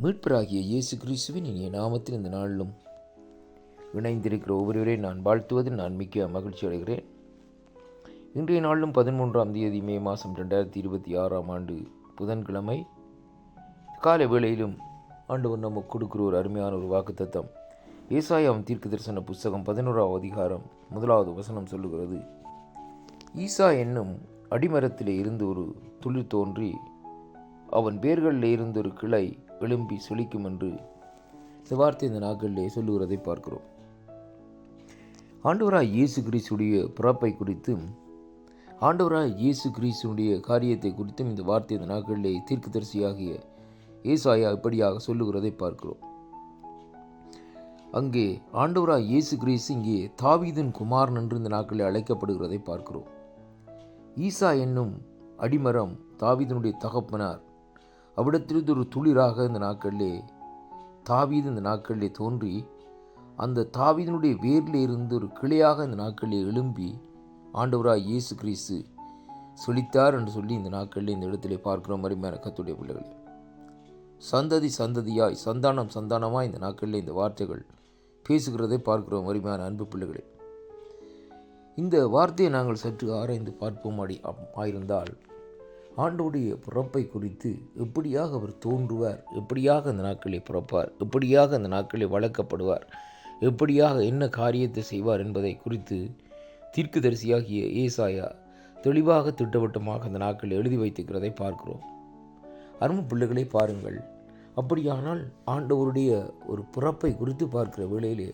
மீட்பராகிய இயேசு கிறிஸ்துவின் இனிய நாமத்தில் இந்த நாளிலும் இணைந்திருக்கிற ஒவ்வொருவரையும் நான் வாழ்த்துவதில் நான் மிக்க மகிழ்ச்சி அடைகிறேன். இன்றைய நாளிலும் 13ஆம் தேதி மே மாதம் 2026ஆம் ஆண்டு புதன்கிழமை காலை வேளையிலும் ஆண்டவர் நமக்கு கொடுக்கிற ஒரு அருமையான ஒரு வாக்குத்தத்தம். ஏசாயாவின் தீர்க்க தரிசன புஸ்தகம் 11ஆம் அதிகாரம் 1வது வசனம் சொல்லுகிறது, ஈசா என்னும் அடிமரத்திலே இருந்து ஒரு துளிர் தோன்றி அவன் வேர்களில் இருந்து ஒரு கிளை எழும்பி சொலிக்கும் என்று இந்த வார்த்தை இந்த நாட்களிலே சொல்லுகிறதை பார்க்கிறோம். ஆண்டவராய் இயேசு கிறிஸ்துடைய பிறப்பை குறித்தும் ஆண்டவராய் இயேசு கிறிஸ்துடைய காரியத்தை குறித்தும் இந்த வார்த்தை இந்த நாட்களிலே தீர்க்கதரிசியாகிய ஏசாயா இப்படியாக சொல்லுகிறதை பார்க்கிறோம். அங்கே ஆண்டவராய் இயேசு கிறிஸ்து இங்கே தாவீதின் குமாரன் என்று இந்த நாட்களில் அழைக்கப்படுகிறதை பார்க்கிறோம். ஈசா என்னும் அடிமரம் தாவீதினுடைய தகப்பனார். அவ்விடத்திலிருந்து ஒரு துளிராக இந்த நாட்களிலே தாவீது இந்த நாட்களிலே தோன்றி அந்த தாவீதினுடைய வேரில் இருந்து ஒரு கிளையாக இந்த நாட்களிலே எழும்பி ஆண்டவராய் இயேசு கிறிஸ்து சொலித்தார் என்று சொல்லி இந்த நாட்களிலே இந்த இடத்திலே பார்க்கிறோம். அருமையான கர்த்தருடைய பிள்ளைகளே, சந்ததி சந்ததியாய் சந்தானம் சந்தானமாய் இந்த நாட்களிலே இந்த வார்த்தைகள் பேசுகிறதை பார்க்கிறோம். அருமையான அன்பு பிள்ளைகளே, இந்த வார்த்தையை நாங்கள் சற்று ஆராய்ந்து பார்ப்போம் ஆயிருந்தால் ஆண்டோடைய பிறப்பை குறித்து எப்படியாக அவர் தோன்றுவார், எப்படியாக அந்த நாட்களில் பிறப்பார், எப்படியாக அந்த நாட்களில் வளர்க்கப்படுவார், எப்படியாக என்ன காரியத்தை செய்வார் என்பதை குறித்து தீர்க்கதரிசியாகிய ஏசாயா தெளிவாக திட்டவட்டமாக அந்த நாட்களில் எழுதி வைத்திருக்கிறதை பார்க்கிறோம். அருமை பிள்ளைகளை பாருங்கள். அப்படியானால் ஆண்டவருடைய ஒரு பிறப்பை குறித்து பார்க்கிற வேளையிலே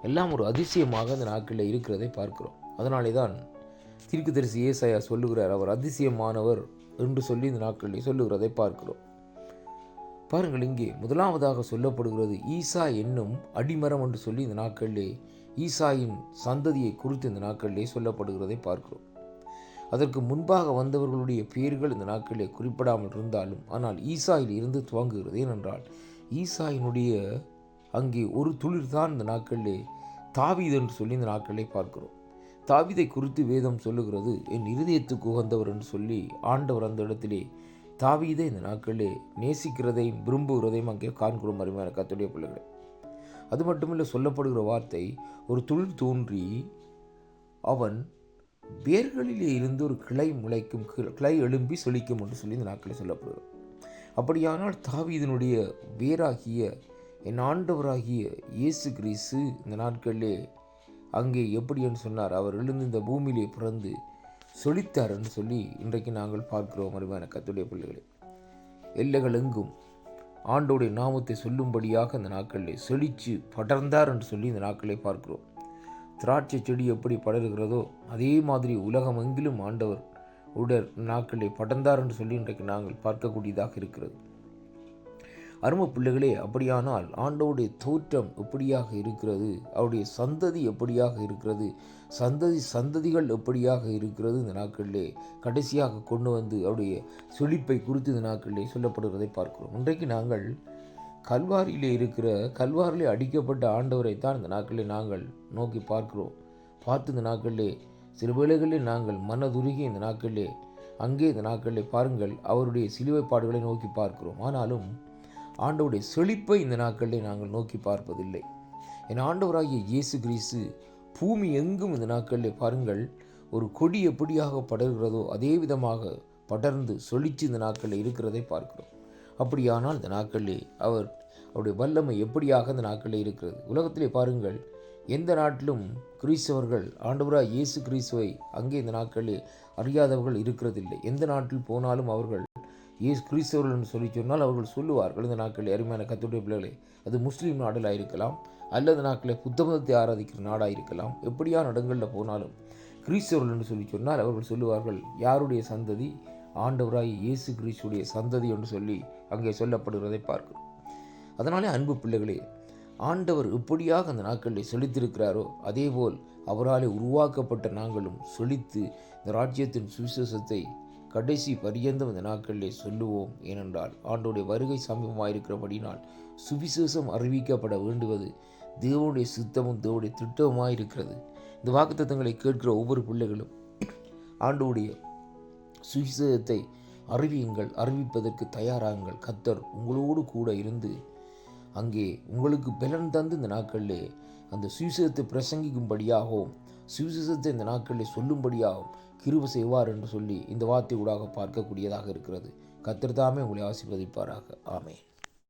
எல்லாம் ஒரு அதிசயமாக அந்த நாட்களில் இருக்கிறதை பார்க்கிறோம். அதனாலே தான் தீர்க்கதரிசி ஏசாயா சொல்லுகிறார், அவர் அதிசயமானவர் என்று சொல்லி இந்த நாட்களில் சொல்லுகிறதை பார்க்கிறோம். பாருங்கள், இங்கே முதலாவதாக சொல்லப்படுகிறது ஈசா என்னும் அடிமரம் என்று சொல்லி இந்த நாட்களிலே ஈசாயின் சந்ததியை குறித்து இந்த நாட்களிலே சொல்லப்படுகிறதை பார்க்கிறோம். அதற்கு முன்பாக வந்தவர்களுடைய பெயர்கள் இந்த நாட்களிலே குறிப்பிடாமல் இருந்தாலும் ஆனால் ஈசாயில் இருந்து துவங்குகிறது. ஏனென்றால் ஈசாயினுடைய அங்கே ஒரு துளிர் தான் இந்த நாட்களிலே தாவீது என்று சொல்லி இந்த நாட்களிலே பார்க்கிறோம். தாவீதை குறித்து வேதம் சொல்லுகிறது, என் இருதயத்துக்கு உகந்தவர் என்று சொல்லி ஆண்டவர் அந்த இடத்திலே தாவீதை இந்த நாட்களிலே நேசிக்கிறதையும் விரும்புகிறதையும் அங்கே காண்கிறோம். அருமையான கர்த்தருடைய பிள்ளைகளே, அது மட்டுமில்லை, சொல்லப்படுகிற வார்த்தை ஒரு துளிர் தோன்றி அவன் வேர்களிலே இருந்து ஒரு கிளை முளைக்கும், கிளை எழும்பி சொலிக்கும் என்று சொல்லி இந்த நாட்களில் சொல்லப்படுகிறது. அப்படியானால் தாவீதினுடைய வேராகிய என் ஆண்டவராகிய இயேசு கிறிஸ்து இந்த நாட்களிலே அங்கே எப்படி என்று சொன்னார், அவர் எழுந்து இந்த பூமியிலே பிறந்து சொலித்தார் என்று சொல்லி இன்றைக்கு நாங்கள் பார்க்கிறோம். அருமையான கர்த்தருடைய பிள்ளைகளே, எல்லைகள் எங்கும் ஆண்டோடைய நாமத்தை சொல்லும்படியாக இந்த நாட்களிலே செழித்து படர்ந்தார் என்று சொல்லி இந்த நாட்களை பார்க்கிறோம். திராட்சை செடி எப்படி படர்கிறதோ அதே மாதிரி உலகம் எங்கிலும் ஆண்டவர் உடல் நாட்களிலே படர்ந்தார் என்று சொல்லி இன்றைக்கு நாங்கள் பார்க்கக்கூடியதாக இருக்கிறது. அருமை பிள்ளைகளே, அப்படியானால் ஆண்டவருடைய தோற்றம் எப்படியாக இருக்கிறது, அவருடைய சந்ததி எப்படியாக இருக்கிறது, சந்ததிகள் எப்படியாக இருக்கிறது, இந்த நாட்களிலே கடைசியாக கொண்டு வந்து அவருடைய சொலிப்பை குறித்து இந்த நாட்களிலே சொல்லப்படுவதை பார்க்கிறோம். இன்றைக்கு நாங்கள் கல்வாரிலே அடிக்கப்பட்ட ஆண்டவரை தான் இந்த நாட்களிலே நாங்கள் நோக்கி பார்க்கிறோம். பார்த்து இந்த நாட்களிலே சில வேளைகளில் நாங்கள் மனதுருகி இந்த நாட்களிலே அங்கே இந்த நாட்களிலே பாருங்கள் அவருடைய சிலுவை பாடுகளை நோக்கி பார்க்கிறோம். ஆனாலும் ஆண்டவருடைய செழிப்பை இந்த நாட்களிலே நாங்கள் நோக்கி பார்ப்பதில்லை. என் ஆண்டவராகிய இயேசு கிறிஸ்து பூமி எங்கும் இந்த நாட்களிலே பாருங்கள் ஒரு கொடி எப்படியாக படர்கிறதோ அதே விதமாக படர்ந்து சொலிச்சு இந்த நாட்களில் இருக்கிறதை பார்க்கிறோம். அப்படியானால் இந்த நாட்களிலே அவருடைய வல்லமை எப்படியாக இந்த நாட்களில் இருக்கிறது. உலகத்திலே பாருங்கள், எந்த நாட்டிலும் கிறிஸ்தவர்கள் ஆண்டவராக இயேசு கிறிஸ்துவை அங்கே இந்த நாட்களிலே அறியாதவர்கள் இருக்கிறதில்லை. எந்த நாட்டில் போனாலும் அவர்கள் இயேசு கிறிஸ்தவர்கள் என்று சொல்லி சொன்னால் அவர்கள் சொல்லுவார்கள். இந்த நாட்களில் அருமையான கர்த்தருடைய பிள்ளைகளே, அது முஸ்லீம் நாடுகளாக இருக்கலாம் அல்லது நாட்களில் புத்த மதத்தை ஆராதிக்கிற நாடாக இருக்கலாம். எப்படியான இடங்களில் போனாலும் கிறிஸ்தவர்கள் என்று சொல்லி சொன்னால் அவர்கள் சொல்லுவார்கள், யாருடைய சந்ததி, ஆண்டவராய் இயேசு கிறிஸ்துடைய சந்ததி என்று சொல்லி அங்கே சொல்லப்படுகிறதை பார்க்கிறோம். அதனாலே அன்பு பிள்ளைகளே, ஆண்டவர் எப்படியாக அந்த நாட்களில் செழித்திருக்கிறாரோ அதேபோல் அவராலே உருவாக்கப்பட்ட நாங்களும் செழித்து இந்த ராஜ்யத்தின் சுவிசேஷத்தை கடைசி பரியந்தம் இந்த நாட்களிலே சொல்லுவோம். ஏனென்றால் ஆண்டோடைய வருகை சமீபமாயிருக்கிறபடினால் சுவிசேஷம் அறிவிக்கப்பட வேண்டுவது தேவனுடைய சித்தமும் தேவனுடைய திட்டமுமாயிருக்கிறது. இந்த வாக்குத்தத்தங்களை கேட்கிற ஒவ்வொரு பிள்ளைகளும் ஆண்டோடைய சுவிசேஷத்தை அறிவியுங்கள், அறிவிப்பதற்கு தயாராகுங்கள். கர்த்தர் உங்களோடு கூட இருந்து அங்கே உங்களுக்கு பலன் தந்து இந்த நாட்களிலே அந்த சுவிசேஷத்தை பிரசங்கிக்கும்படியாகவும் சுவிசேஷத்தை இந்த நாட்களிலே சொல்லும்படியாகவும் கிருபை செய்வார் என்று சொல்லி இந்த வார்த்தை ஊடாக பார்க்கக்கூடியதாக இருக்கிறது. கர்த்தர் தாமே உங்களை ஆசீர்வதிப்பாராக. ஆமென்.